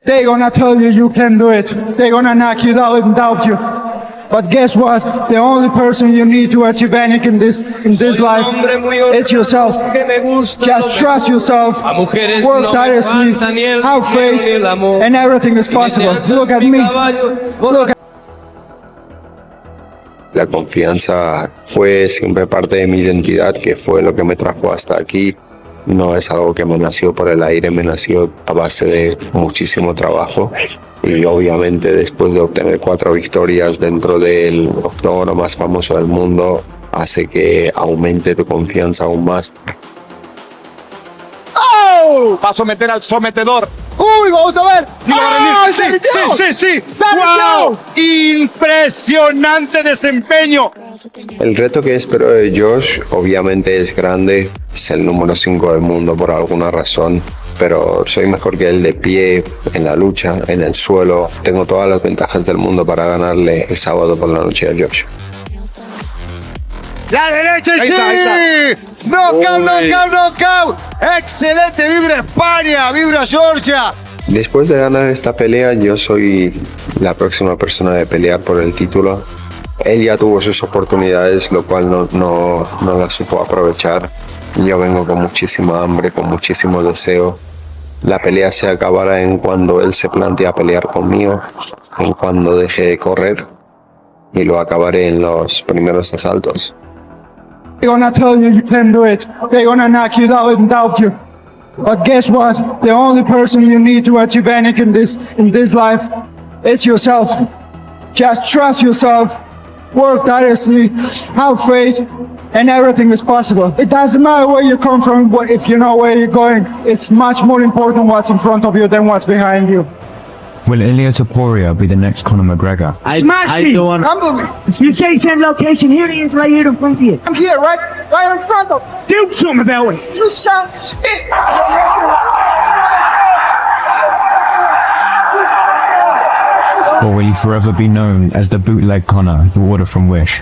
They're gonna tell you you can do it. They're gonna knock you down and doubt you. But guess what? The only person you need to achieve anything in this life is yourself. Just trust yourself, work tirelessly, have faith, and everything is possible. Look at me. Look at La confianza fue siempre parte de mi identidad, que fue lo que me trajo hasta aquí. No es algo que me nació por el aire, me nació a base de muchísimo trabajo. Y obviamente después de obtener 4 victorias dentro del octógono más famoso del mundo, hace que aumente tu confianza aún más. ¡Oh! Va a someter al sometedor. ¡Uy, vamos a ver! ¡Ah, Sí. ¡Wow! Impresionante desempeño. El reto que espero de Josh obviamente es grande, es el número 5 del mundo por alguna razón, pero soy mejor que él de pie, en la lucha, en el suelo. Tengo todas las ventajas del mundo para ganarle el sábado por la noche a Josh. La derecha y sí. Knockout. Excelente, vibra España, vibra Georgia. Después de ganar esta pelea, yo soy la próxima persona de pelear por el título. Él ya tuvo sus oportunidades, lo cual no las supo aprovechar. Yo vengo con muchísima hambre, con muchísimo deseo. La pelea se acabará en cuando él se plantea pelear conmigo, en cuando deje de correr, y lo acabaré en los primeros asaltos. They're gonna tell you you can do it. They're gonna knock you down and doubt you. But guess what? The only person you need to achieve anything in this life is yourself. Just trust yourself, work tirelessly, have faith, and everything is possible. It doesn't matter where you come from, but if you know where you're going, it's much more important what's in front of you than what's behind you. Will Ilia Topuria be the next Conor McGregor? I don't want to. Humble me. You say send location, here he is right here in front of you. I'm here, right in front of you. Do something about it. You sound shit. Or will he forever be known as the bootleg Conor, the order from Wish?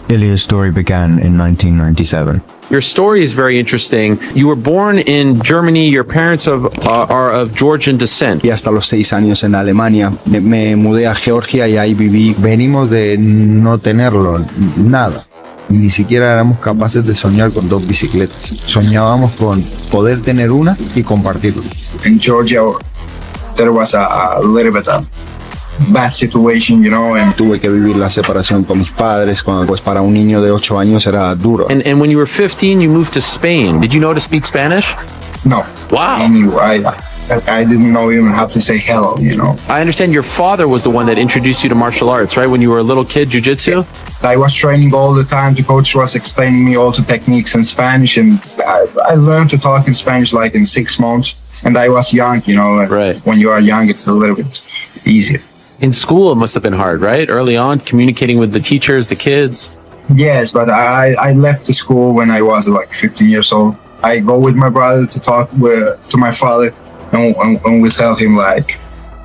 Ilia's story began in 1997. Your story is very interesting. You were born in Germany. Your parents are of Georgian descent. Y hasta los 6 años en Alemania. Me mudé a Georgia y ahí viví. Venimos de no tenerlo, nada. Ni siquiera éramos capaces de soñar con 2 bicicletas. Soñábamos con poder tener una y compartirla. In Georgia, there was a little bit of bad situation, you know, and Tuve que vivir la separación con mis padres, cuando pues para un niño de 8 años era duro. And when you were 15, you moved to Spain. Did you know to speak Spanish? no. Wow. I didn't know even how to say hello, you know. I understand your father was the one that introduced you to martial arts, right? When you were a little kid, jiu-jitsu? I was training all the time. The coach was explaining me all the techniques in Spanish, and I learned to talk in Spanish like in 6 months. And I was young, you know. Right. When you are young, it's a little bit easier. In school, it must have been hard, right? Early on, communicating with the teachers, the kids. Yes, but I left the school when I was like 15 years old. I go with my brother to talk to my father, and we tell him like,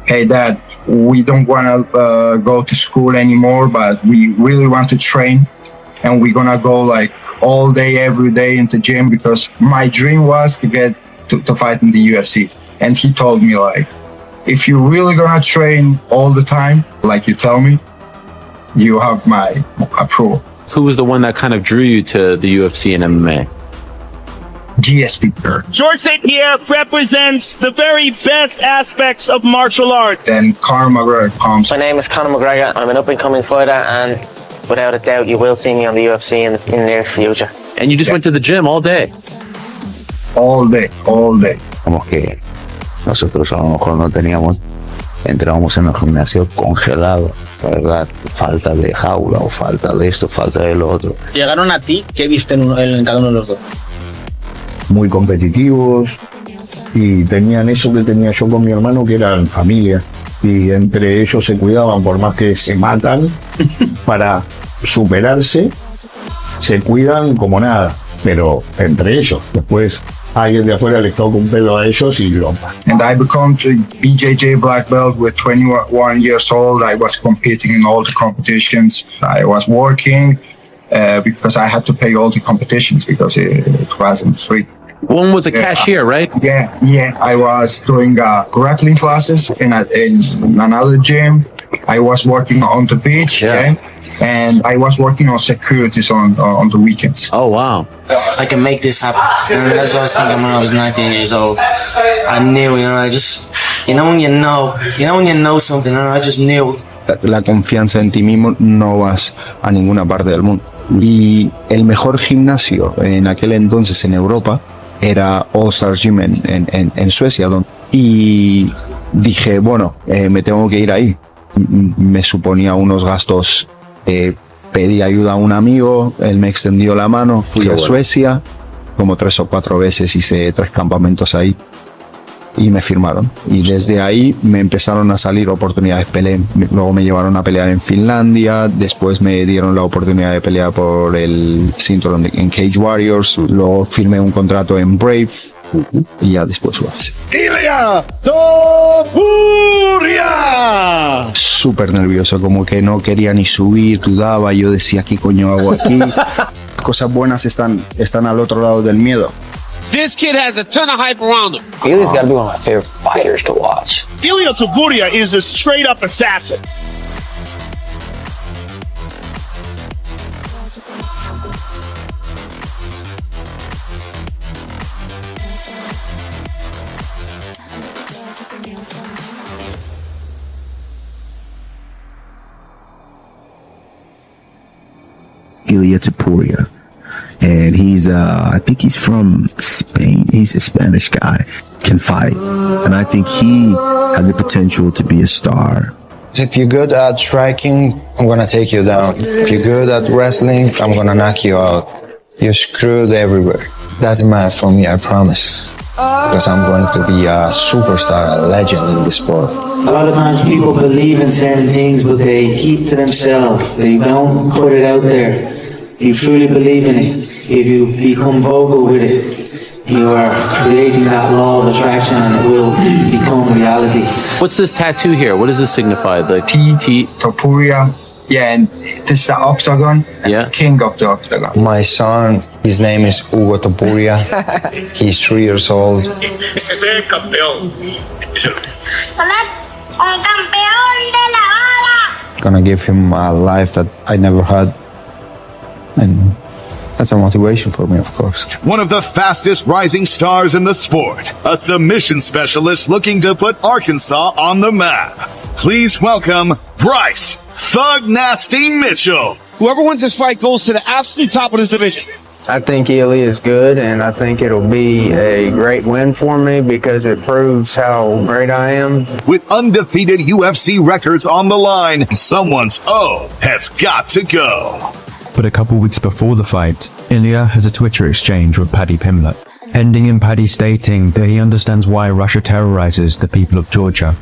hey dad, we don't want to go to school anymore, but we really want to train, and we're gonna go like all day, every day in the gym, because my dream was to get to fight in the UFC. And he told me like, if you're really gonna train all the time, like you tell me, you have my approval. Who was the one that kind of drew you to the UFC and MMA? GSP. George St. Pierre represents the very best aspects of martial art. Then Conor McGregor comes. My name is Conor McGregor. I'm an up-and-coming fighter, and without a doubt, you will see me on the UFC in the near future. And you just went to the gym all day. All day. Como que nosotros a lo mejor no teníamos, entrábamos en el gimnasio congelado, ¿verdad? Falta de jaula o falta de esto, falta de lo otro. Llegaron a ti, ¿qué viste en cada uno de los dos? Muy competitivos y tenían eso que tenía yo con mi hermano, que eran familia, y entre ellos se cuidaban, por más que se matan para superarse, se cuidan como nada, pero entre ellos después alguien de afuera les toca un pelo a ellos y lo... And I become to BJJ black belt with 21 years old. I was competing in all the competitions. I was working because I had to pay all the competitions because it wasn't free. One was a cashier, right? Yeah. I was doing grappling classes in another gym. I was working on the beach, and I was working on securities on the weekends. Oh, wow. I can make this happen. And that's what I was thinking when I was 19 years old. I knew, I just, when you know something, I just knew. La confianza en ti mismo, no vas a ninguna parte del mundo. Y el mejor gimnasio en aquel entonces en Europa era All Stars Gym en Suecia. Y dije, bueno, me tengo que ir ahí. Me suponía unos gastos, pedí ayuda a un amigo, él me extendió la mano, fui a Suecia, como 3 o 4 veces hice 3 campamentos ahí. Y me firmaron. Y desde ahí me empezaron a salir oportunidades. Luego me llevaron a pelear en Finlandia. Después me dieron la oportunidad de pelear por el cinturón en Cage Warriors. Luego firmé un contrato en Brave. Y ya después lo hice. Ilia Topuria. Súper nervioso, como que no quería ni subir, dudaba. Yo decía, ¿qué coño hago aquí? Cosas buenas están al otro lado del miedo. This kid has a ton of hype around him. Ilia's got to be one of my favorite fighters to watch. Ilia Topuria is a straight-up assassin. Ilia Topuria. And he's, I think he's from Spain. He's a Spanish guy, can fight. And I think he has the potential to be a star. If you're good at striking, I'm gonna take you down. If you're good at wrestling, I'm gonna knock you out. You're screwed everywhere. Doesn't matter for me, I promise. Because I'm going to be a superstar, a legend in this sport. A lot of times people believe in certain things, but they keep to themselves. They don't put it out there. If you truly believe in it, if you become vocal with it, you are creating that law of attraction and it will become reality. What's this tattoo here? What does this signify? The T. Topuria. Yeah, and this is the octagon. Yeah. King of the octagon. My son, his name is Hugo Topuria. He's 3 years old. Gonna give him a life that I never had. And that's a motivation for me, of course. One of the fastest rising stars in the sport. A submission specialist looking to put Arkansas on the map. Please welcome Bryce Thug Nasty Mitchell. Whoever wins this fight goes to the absolute top of this division. I think Ilia is good, and I think it'll be a great win for me because it proves how great I am. With undefeated UFC records on the line, someone's O has got to go. But a couple weeks before the fight, Ilia has a Twitter exchange with Paddy Pimblett, ending in Paddy stating that he understands why Russia terrorizes the people of Georgia.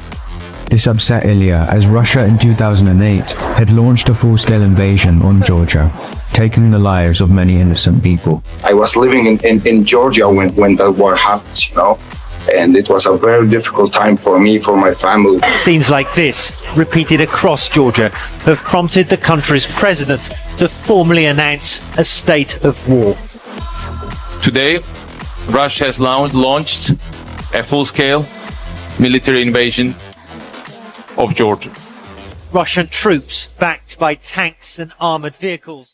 This upset Ilia as Russia in 2008 had launched a full-scale invasion on Georgia, taking the lives of many innocent people. I was living in Georgia when that war happened, you know, and it was a very difficult time for me, for my family. Scenes like this, repeated across Georgia, have prompted the country's president to formally announce a state of war. Today, Russia has launched a full-scale military invasion of Georgia. Russian troops, backed by tanks and armored vehicles,